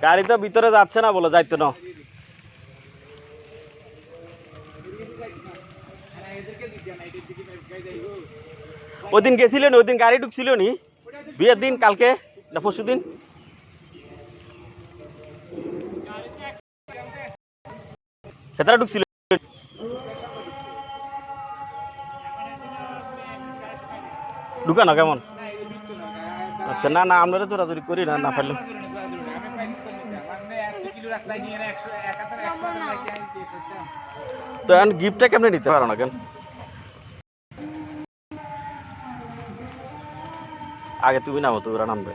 গাড়ি তো ভিতরে যাচ্ছে না, বলে যাইতো না। ওই দিন গেছিলেন, ওই দিন গাড়ি ঢুকছিল নি বিয়ের দিন, কালকে না পরশু দিন? সেটা ঢুকছিল ঢুকানো কেমন? আচ্ছা, না না, আপনারা জোরাজোরি করি না, না পারলে। তো এখন গিফটটা কেমনে নিতে পারো না কেন? আগে তুমি নামো, তো ওরা নামবে।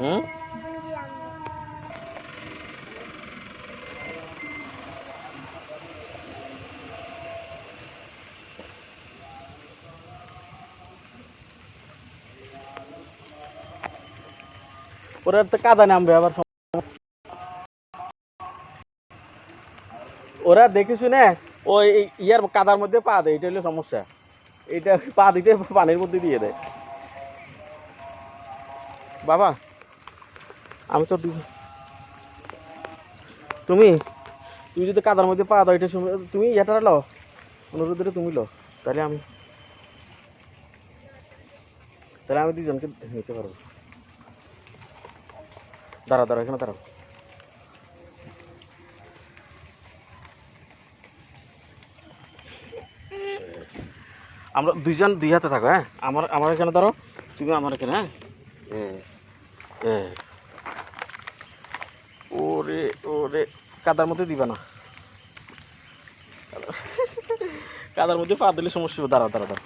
হুম, ওরা তো কাদা নামবে আবার। ওরা দেখি শুনে ওই ইয়ার কাদার মধ্যে পা দেয়, এটা হলো সমস্যা। এটা পা দিতে পানির মধ্যে দিয়ে দেয়। বাবা আমি তো তুমি তুমি যদি কাদার মধ্যে পা দাও, এটা তুমি এটা লো, অনুরোধ তুমি লো, তাহলে আমি দুজনকে নিতে পারবো। দাঁড়া দাঁড়া, এখানে দাঁড়াও। আমরা দুইজন দুই হাতে থাকো। হ্যাঁ, আমার এখানে ধরো, তুমি আমার এখানে। হ্যাঁ, ওরে ওরে, কাদার মধ্যে দিবা না, কাদার মধ্যে পা দিলে সমস্যা। দাঁড়া দাঁড়া দাঁড়া।